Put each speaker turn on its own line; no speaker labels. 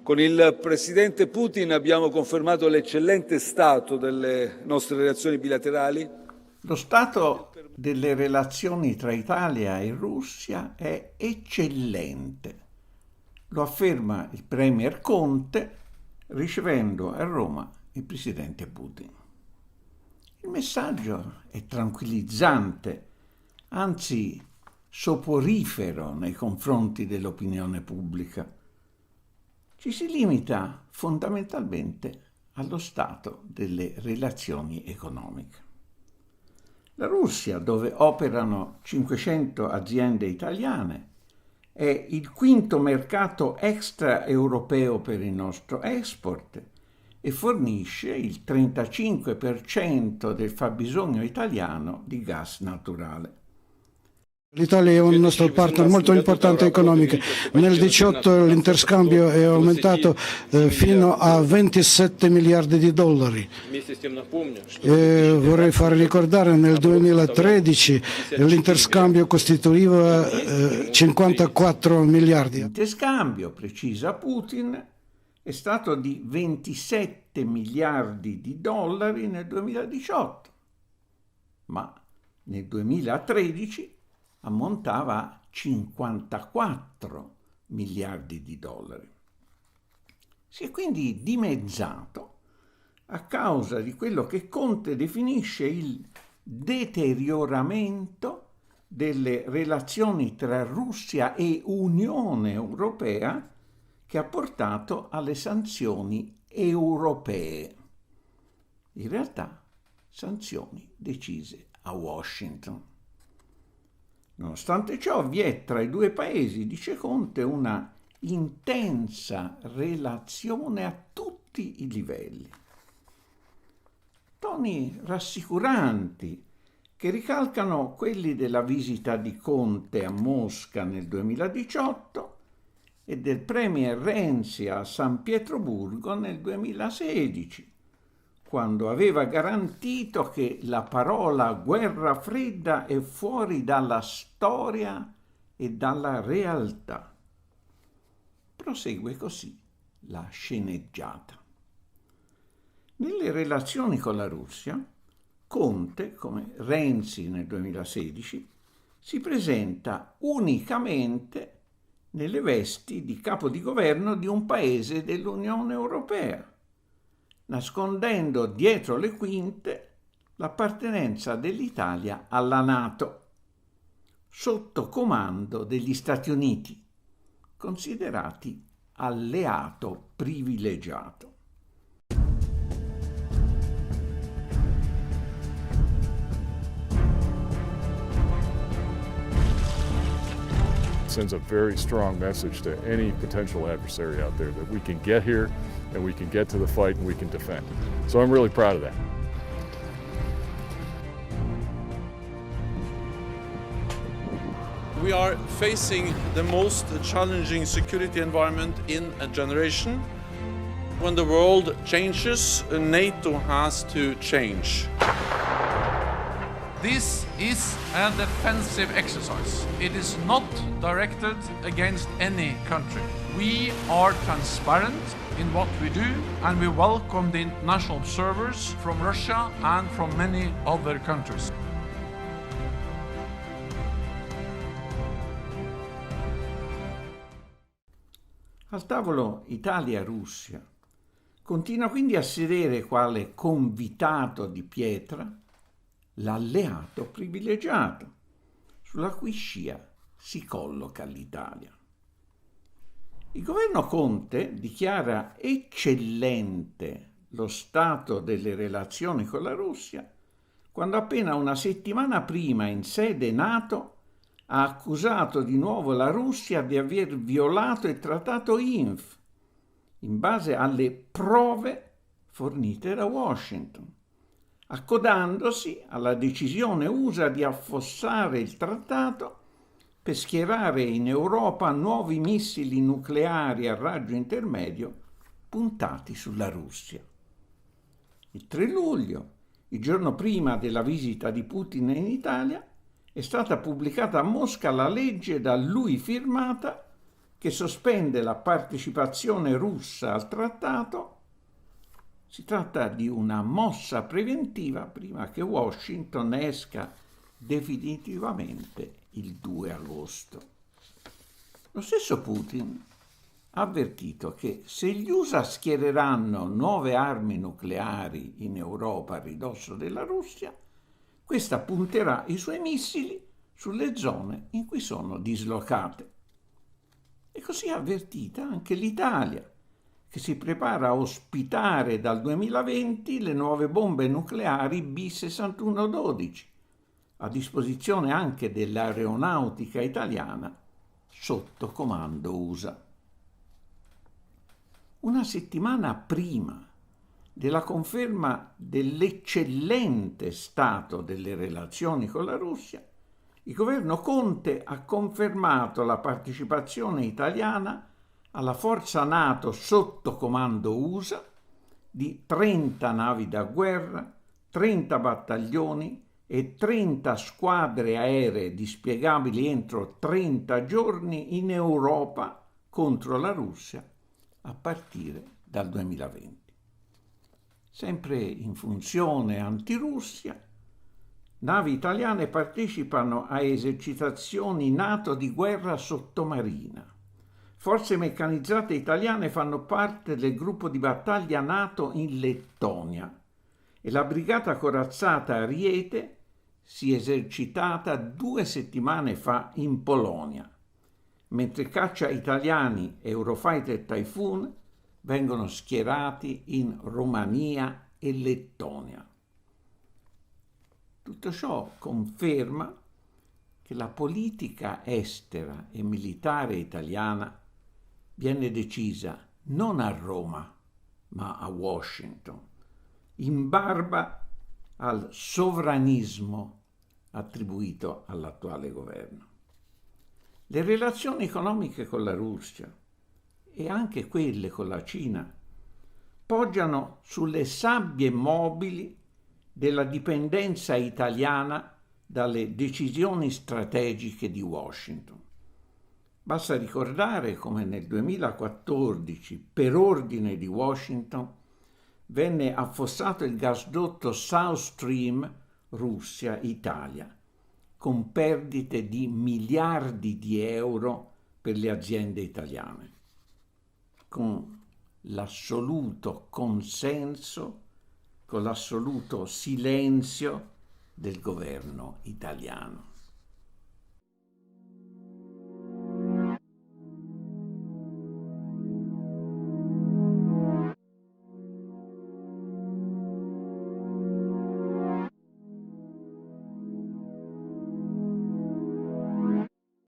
Con il presidente Putin abbiamo confermato l'eccellente stato delle nostre relazioni bilaterali.
Lo stato delle relazioni tra Italia e Russia è eccellente. Lo afferma il premier Conte ricevendo a Roma il presidente Putin. Il messaggio è tranquillizzante, anzi soporifero nei confronti dell'opinione pubblica. Ci si limita fondamentalmente allo stato delle relazioni economiche. La Russia, dove operano 500 aziende italiane, è il quinto mercato extraeuropeo per il nostro export e fornisce il 35% del fabbisogno italiano di gas naturale.
L'Italia è un nostro partner molto importante economico. Nel 2018 l'interscambio è aumentato fino a 27 miliardi di dollari. Vorrei far ricordare nel 2013 l'interscambio costituiva 54 miliardi.
L'interscambio, precisa Putin, è stato di 27 miliardi di dollari nel 2018, ma nel 2013 ammontava a 54 miliardi di dollari. Si è quindi dimezzato a causa di quello che Conte definisce il deterioramento delle relazioni tra Russia e Unione Europea che ha portato alle sanzioni europee. In realtà, sanzioni decise a Washington. Nonostante ciò, vi è tra i due paesi, dice Conte, una intensa relazione a tutti i livelli. Toni rassicuranti che ricalcano quelli della visita di Conte a Mosca nel 2018 e del premier Renzi a San Pietroburgo nel 2016, quando aveva garantito che la parola guerra fredda è fuori dalla storia e dalla realtà. Prosegue così la sceneggiata. Nelle relazioni con la Russia, Conte, come Renzi nel 2016, si presenta unicamente nelle vesti di capo di governo di un paese dell'Unione Europea, nascondendo dietro le quinte l'appartenenza dell'Italia alla NATO, sotto comando degli Stati Uniti, considerati alleato privilegiato.
Sends a very strong message to any potential adversary out there that we can get here and we can get to the fight and we can defend. So I'm really proud of that.
We are facing the most challenging security environment in a generation. When the world changes, NATO has to change.
This is a defensive exercise. It is not directed against any country. We are transparent in what we do, and we welcome the international observers from Russia and from many other countries.
Al tavolo Italia-Russia continua quindi a sedere quale convitato di pietra l'alleato privilegiato, sulla cui scia si colloca l'Italia. Il governo Conte dichiara eccellente lo stato delle relazioni con la Russia quando appena una settimana prima in sede NATO ha accusato di nuovo la Russia di aver violato il trattato INF in base alle prove fornite da Washington, accodandosi alla decisione USA di affossare il trattato per schierare in Europa nuovi missili nucleari a raggio intermedio puntati sulla Russia. Il 3 luglio, il giorno prima della visita di Putin in Italia, è stata pubblicata a Mosca la legge da lui firmata che che sospende la partecipazione russa al trattato. Si tratta di una mossa preventiva prima che Washington esca definitivamente il 2 agosto. Lo stesso Putin ha avvertito che se gli USA schiereranno nuove armi nucleari in Europa a ridosso della Russia, questa punterà i suoi missili sulle zone in cui sono dislocate. E così ha avvertita anche l'Italia, che si prepara a ospitare dal 2020 le nuove bombe nucleari B-6112, a disposizione anche dell'aeronautica italiana sotto comando USA. Una settimana prima della conferma dell'eccellente stato delle relazioni con la Russia, il governo Conte ha confermato la partecipazione italiana alla forza NATO sotto comando USA di 30 navi da guerra, 30 battaglioni e 30 squadre aeree dispiegabili entro 30 giorni in Europa contro la Russia a partire dal 2020. Sempre in funzione antirussia, navi italiane partecipano a esercitazioni NATO di guerra sottomarina. Forze meccanizzate italiane fanno parte del gruppo di battaglia NATO in Lettonia e la brigata corazzata Ariete si è esercitata 2 settimane fa in Polonia, mentre caccia italiani Eurofighter Typhoon vengono schierati in Romania e Lettonia. Tutto ciò conferma che la politica estera e militare italiana viene decisa non a Roma, ma a Washington, in barba al sovranismo attribuito all'attuale governo. Le relazioni economiche con la Russia e anche quelle con la Cina poggiano sulle sabbie mobili della dipendenza italiana dalle decisioni strategiche di Washington. Basta ricordare come nel 2014, per ordine di Washington, venne affossato il gasdotto South Stream Russia-Italia, con perdite di miliardi di euro per le aziende italiane, con l'assoluto consenso, con l'assoluto silenzio del governo italiano.